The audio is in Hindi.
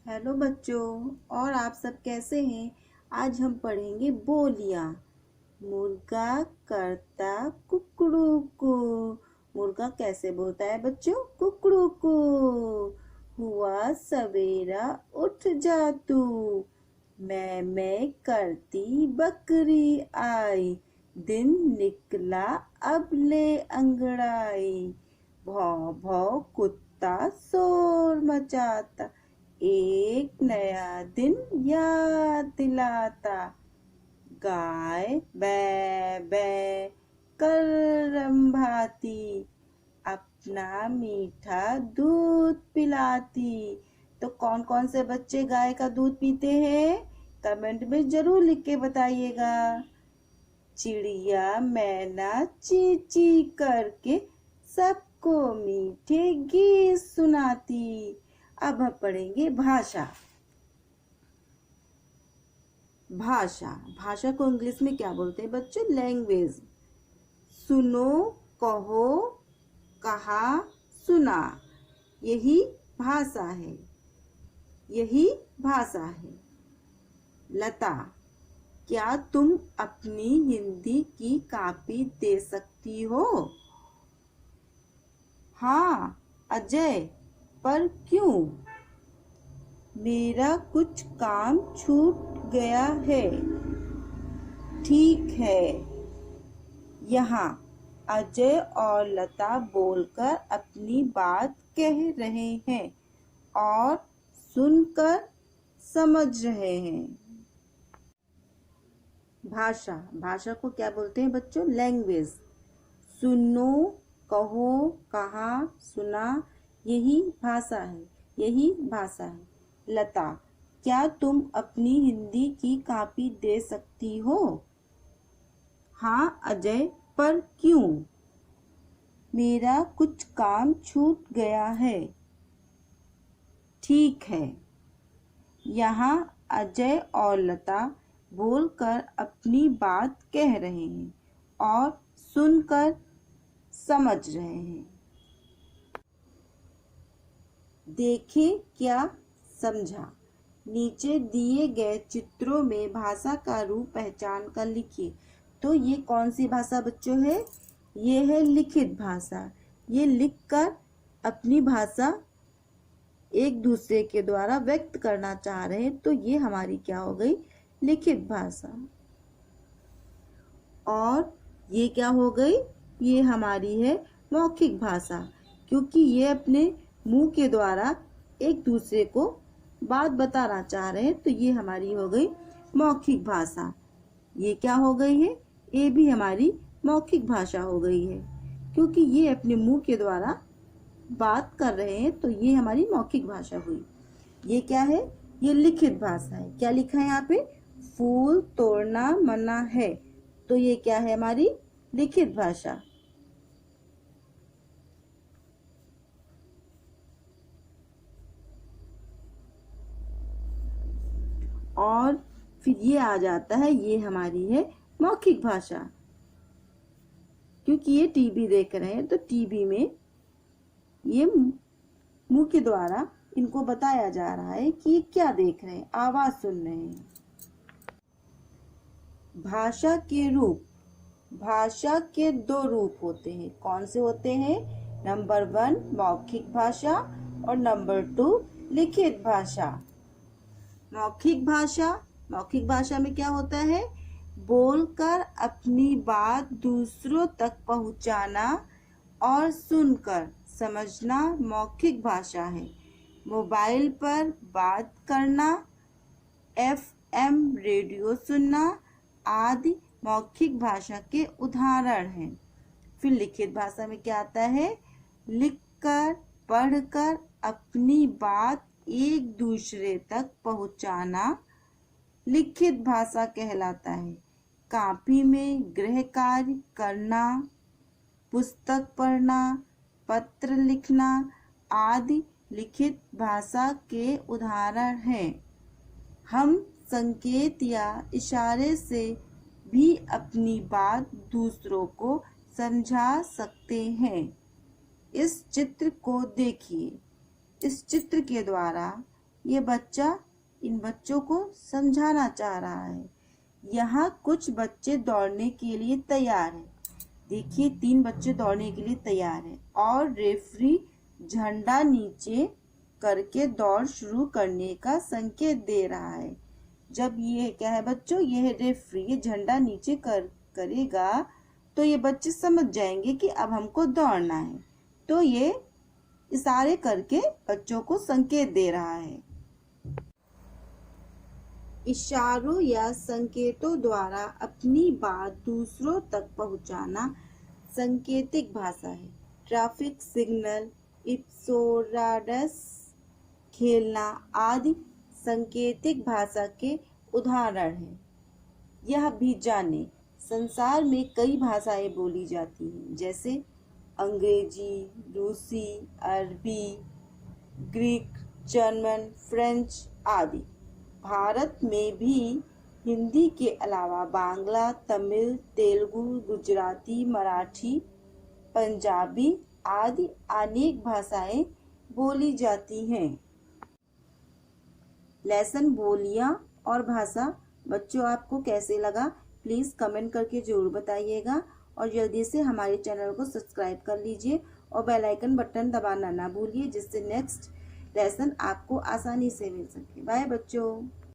हेलो बच्चों। और आप सब कैसे हैं? आज हम पढ़ेंगे बोलियां। मुर्गा करता कुकड़ूकू। मुर्गा कैसे बोलता है बच्चों? कुकड़ूकू। हुआ सवेरा उठ जा तू, मैं करती बकरी आई, दिन निकला अब ले अंगड़ाई, भौ भौ कुत्ता शोर मचाता, एक नया दिन याद दिलाता, गाय बै बै कर रंभाती, अपना मीठा दूध पिलाती। तो कौन कौन से बच्चे गाय का दूध पीते हैं? कमेंट में जरूर लिख के बताइएगा। चिड़िया मैना ची ची करके सबको मीठे गीत सुनाती। अब हम पढ़ेंगे भाषा। भाषा भाषा को इंग्लिश में क्या बोलते हैं बच्चों? लैंग्वेज। सुनो, कहो, कहा, सुना, यही भाषा है। यही भाषा है। लता, क्या तुम अपनी हिंदी की कॉपी दे सकती हो? हाँ अजय, पर क्यों? मेरा कुछ काम छूट गया है। ठीक है। यहाँ अजय और लता बोलकर अपनी बात कह रहे हैं और सुनकर समझ रहे हैं। भाषा भाषा को क्या बोलते हैं बच्चों? लैंग्वेज। सुनो, कहो, कहा, सुना, यही भाषा है। यही भाषा है। लता, क्या तुम अपनी हिंदी की कॉपी दे सकती हो? हाँ अजय, पर क्यों? मेरा कुछ काम छूट गया है। ठीक है। यहाँ अजय और लता बोलकर अपनी बात कह रहे हैं और सुनकर समझ रहे हैं। देखें क्या समझा। नीचे दिए गए चित्रों में भाषा का रूप पहचान कर लिखिए। तो ये कौन सी भाषा बच्चों है? ये है लिखित भाषा। ये लिखकर अपनी भाषा एक दूसरे के द्वारा व्यक्त करना चाह रहे हैं, तो ये हमारी क्या हो गई? लिखित भाषा। और ये क्या हो गई? ये हमारी है मौखिक भाषा, क्योंकि ये अपने मुंह के द्वारा एक दूसरे को बात बताना चाह रहे हैं, तो ये हमारी हो गई मौखिक भाषा। ये क्या हो गई है? ये भी हमारी मौखिक भाषा हो गई है, क्योंकि ये अपने मुंह के द्वारा बात कर रहे हैं, तो ये हमारी मौखिक भाषा हुई। ये क्या है? ये लिखित भाषा है। क्या लिखा है यहाँ पे? फूल तोड़ना मना है। तो ये क्या है? हमारी लिखित भाषा। और फिर ये आ जाता है, ये हमारी है मौखिक भाषा। क्योंकि ये टीवी देख रहे हैं, तो टीवी में ये मुंह के द्वारा इनको बताया जा रहा है कि ये क्या देख रहे हैं, आवाज सुन रहे हैं। भाषा के रूप। भाषा के दो रूप होते हैं। कौन से होते हैं? नंबर 1 मौखिक भाषा और नंबर 2 लिखित भाषा। मौखिक भाषा। मौखिक भाषा में क्या होता है? बोलकर अपनी बात दूसरों तक पहुंचाना और सुनकर समझना मौखिक भाषा है। मोबाइल पर बात करना, FM रेडियो सुनना आदि मौखिक भाषा के उदाहरण हैं। फिर लिखित भाषा में क्या आता है? लिखकर, पढ़कर अपनी बात एक दूसरे तक पहुंचाना लिखित भाषा कहलाता है। कॉपी में गृह कार्य करना, पुस्तक पढ़ना, पत्र लिखना आदि लिखित भाषा के उदाहरण हैं। हम संकेत या इशारे से भी अपनी बात दूसरों को समझा सकते हैं। इस चित्र को देखिए। इस चित्र के द्वारा ये बच्चा इन बच्चों को समझाना चाह रहा है। यहाँ कुछ बच्चे दौड़ने के लिए तैयार हैं। देखिए 3 बच्चे दौड़ने के लिए तैयार हैं और रेफरी झंडा नीचे करके दौड़ शुरू करने का संकेत दे रहा है। जब ये क्या है बच्चों, ये रेफरी ये झंडा नीचे करेगा तो ये बच्चे समझ जाएंगे कि अब हमको दौड़ना है। तो ये इशारे करके बच्चों को संकेत दे रहा है। इशारों या संकेतों द्वारा अपनी बात दूसरों तक पहुंचाना सांकेतिक भाषा है। ट्रैफिक सिग्नल, इप्सोराडस, खेलना आदि सांकेतिक भाषा के उदाहरण हैं। यह भी जाने, संसार में कई भाषाएं बोली जाती हैं, जैसे अंग्रेजी, रूसी, अरबी, ग्रीक, जर्मन, फ्रेंच आदि। भारत में भी हिंदी के अलावा बांग्ला, तमिल, तेलुगु, गुजराती, मराठी, पंजाबी आदि अनेक भाषाएं बोली जाती हैं। लेसन बोलियां और भाषा बच्चों आपको कैसे लगा, प्लीज़ कमेंट करके ज़रूर बताइएगा और जल्दी से हमारे चैनल को सब्सक्राइब कर लीजिए और बेल आइकन बटन दबाना ना भूलिए, जिससे नेक्स्ट लेसन आपको आसानी से मिल सके। बाय बच्चों।